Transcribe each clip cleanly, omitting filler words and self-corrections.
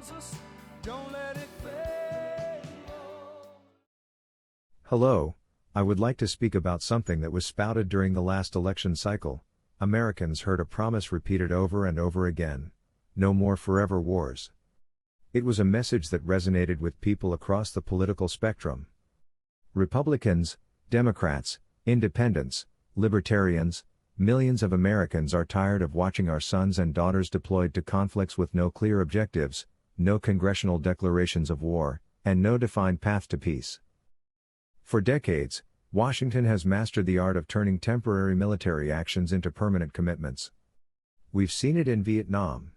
calls us, don't let it fade. Hello, I would like to speak about something that was spouted during the last election cycle. Americans heard a promise repeated over and over again: no more forever wars. It was a message that resonated with people across the political spectrum. Republicans, Democrats, Independents, Libertarians, millions of Americans are tired of watching our sons and daughters deployed to conflicts with no clear objectives, no congressional declarations of war, and no defined path to peace. For decades, Washington has mastered the art of turning temporary military actions into permanent commitments. We've seen it in Vietnam.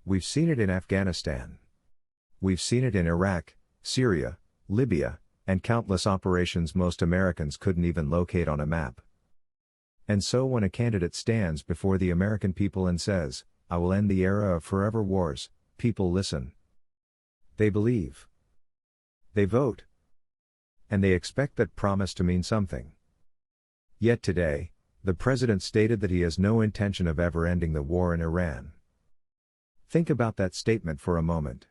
We've seen it in Afghanistan. We've seen it in Iraq, Syria, Libya, and countless operations most Americans couldn't even locate on a map. And so when a candidate stands before the American people and says, "I will end the era of forever wars," people listen. They believe. They vote. And they expect that promise to mean something. Yet today, the president stated that he has no intention of ever ending the war in Iran. Think about that statement for a moment.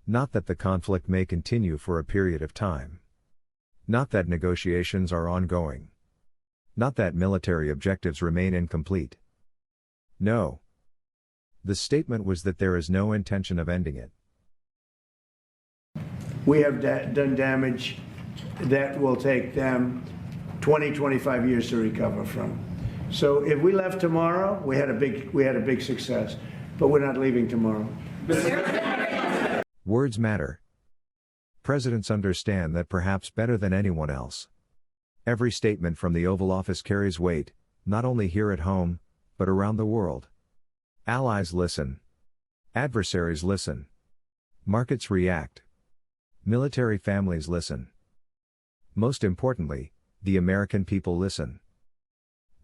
Not that the conflict may continue for a period of time. Not that negotiations are ongoing. Not that military objectives remain incomplete. No. The statement was that there is no intention of ending it. We have done damage that will take them 20, 25 years to recover from. So if we left tomorrow, we had a big success, but we're not leaving tomorrow. Words matter. Presidents understand that perhaps better than anyone else. Every statement from the Oval Office carries weight, not only here at home, but around the world. Allies listen. Adversaries listen. Markets react. Military families listen. Most importantly, the American people listen.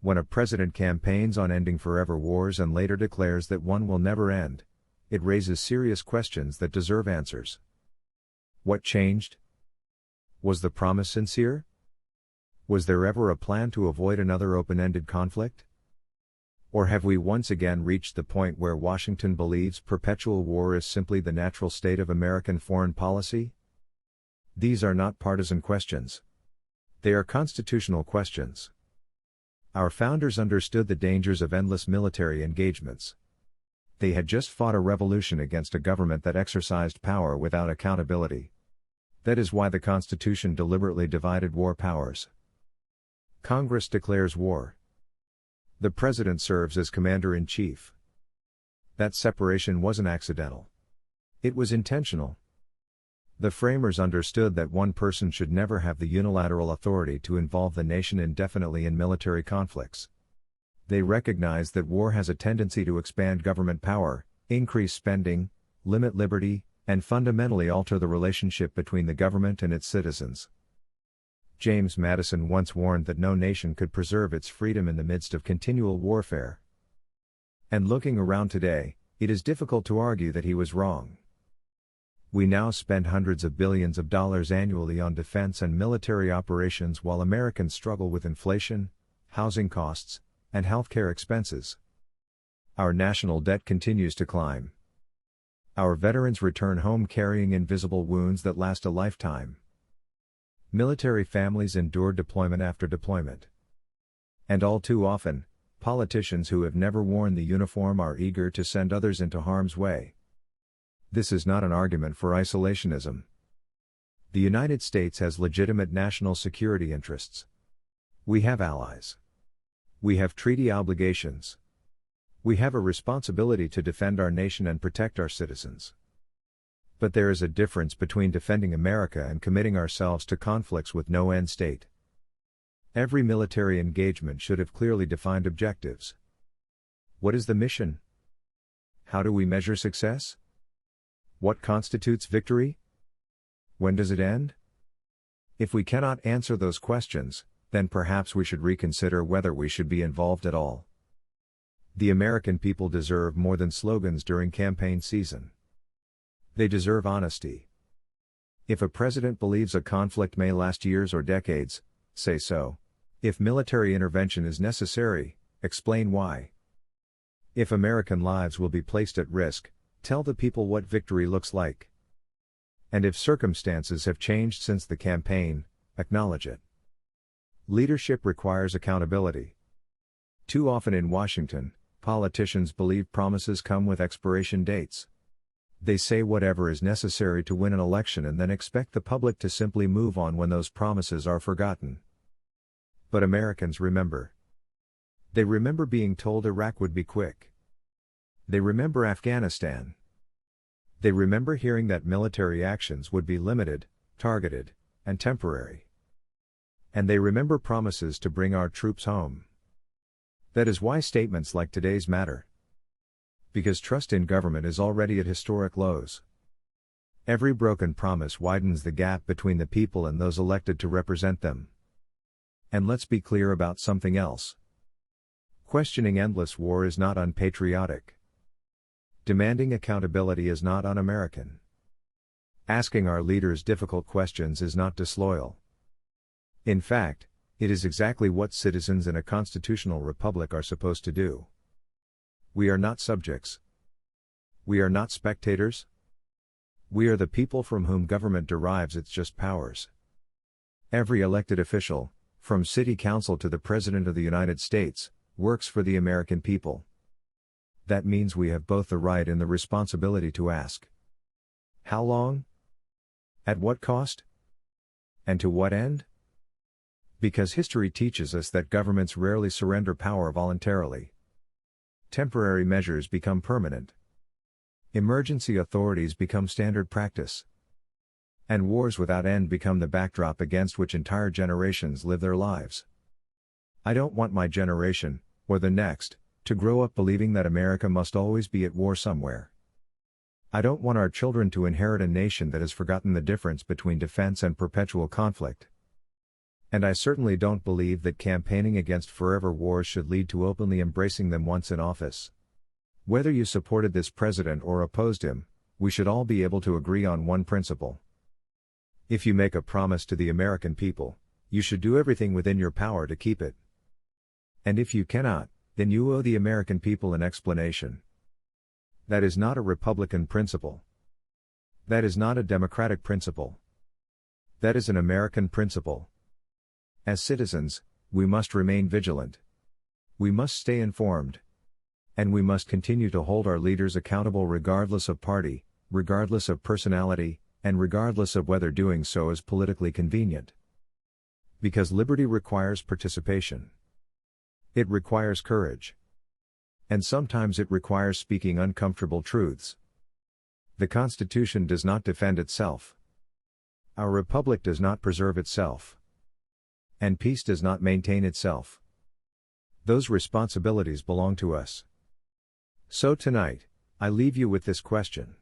When a president campaigns on ending forever wars and later declares that one will never end, it raises serious questions that deserve answers. What changed? Was the promise sincere? Was there ever a plan to avoid another open-ended conflict? Or have we once again reached the point where Washington believes perpetual war is simply the natural state of American foreign policy? These are not partisan questions. They are constitutional questions. Our founders understood the dangers of endless military engagements. They had just fought a revolution against a government that exercised power without accountability. That is why the Constitution deliberately divided war powers. Congress declares war. The President serves as Commander-in-Chief. That separation wasn't accidental. It was intentional. The framers understood that one person should never have the unilateral authority to involve the nation indefinitely in military conflicts. They recognized that war has a tendency to expand government power, increase spending, limit liberty, and fundamentally alter the relationship between the government and its citizens. James Madison once warned that no nation could preserve its freedom in the midst of continual warfare. And looking around today, it is difficult to argue that he was wrong. We now spend hundreds of billions of dollars annually on defense and military operations while Americans struggle with inflation, housing costs, and healthcare expenses. Our national debt continues to climb. Our veterans return home carrying invisible wounds that last a lifetime. Military families endure deployment after deployment. And all too often, politicians who have never worn the uniform are eager to send others into harm's way. This is not an argument for isolationism. The United States has legitimate national security interests. We have allies. We have treaty obligations. We have a responsibility to defend our nation and protect our citizens. But there is a difference between defending America and committing ourselves to conflicts with no end state. Every military engagement should have clearly defined objectives. What is the mission? How do we measure success? What constitutes victory? When does it end? If we cannot answer those questions, then perhaps we should reconsider whether we should be involved at all. The American people deserve more than slogans during campaign season. They deserve honesty. If a president believes a conflict may last years or decades, say so. If military intervention is necessary, explain why. If American lives will be placed at risk, Tell the people what victory looks like. And if circumstances have changed since the campaign, acknowledge it. Leadership requires accountability. Too often in Washington, politicians believe promises come with expiration dates. They say whatever is necessary to win an election and then expect the public to simply move on when those promises are forgotten. But Americans remember. They remember being told Iraq would be quick. They remember Afghanistan. They remember hearing that military actions would be limited, targeted, and temporary. And they remember promises to bring our troops home. That is why statements like today's matter. Because trust in government is already at historic lows. Every broken promise widens the gap between the people and those elected to represent them. And let's be clear about something else. Questioning endless war is not unpatriotic. Demanding accountability is not un-American. Asking our leaders difficult questions is not disloyal. In fact, it is exactly what citizens in a constitutional republic are supposed to do. We are not subjects. We are not spectators. We are the people from whom government derives its just powers. Every elected official, from city council to the President of the United States, works for the American people. That means we have both the right and the responsibility to ask. How long? At what cost? And to what end? Because history teaches us that governments rarely surrender power voluntarily. Temporary measures become permanent. Emergency authorities become standard practice. And wars without end become the backdrop against which entire generations live their lives. I don't want my generation, or the next, to grow up believing that America must always be at war somewhere. I don't want our children to inherit a nation that has forgotten the difference between defense and perpetual conflict. And I certainly don't believe that campaigning against forever wars should lead to openly embracing them once in office. Whether you supported this president or opposed him, we should all be able to agree on one principle. If you make a promise to the American people, you should do everything within your power to keep it. And if you cannot, then you owe the American people an explanation. That is not a Republican principle. That is not a Democratic principle. That is an American principle. As citizens, we must remain vigilant. We must stay informed. And we must continue to hold our leaders accountable regardless of party, regardless of personality, and regardless of whether doing so is politically convenient. Because liberty requires participation. It requires courage. And sometimes it requires speaking uncomfortable truths. The Constitution does not defend itself. Our republic does not preserve itself. And peace does not maintain itself. Those responsibilities belong to us. So tonight, I leave you with this question.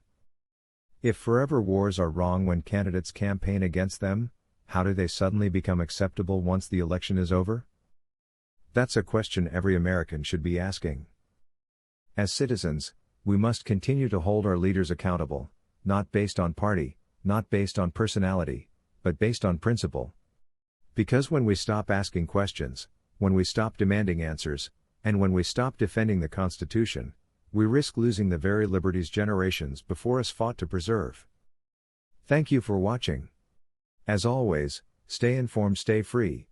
If forever wars are wrong when candidates campaign against them, how do they suddenly become acceptable once the election is over? That's a question every American should be asking. As citizens, we must continue to hold our leaders accountable, not based on party, not based on personality, but based on principle. Because when we stop asking questions, when we stop demanding answers, and when we stop defending the Constitution, we risk losing the very liberties generations before us fought to preserve. Thank you for watching. As always, stay informed, stay free.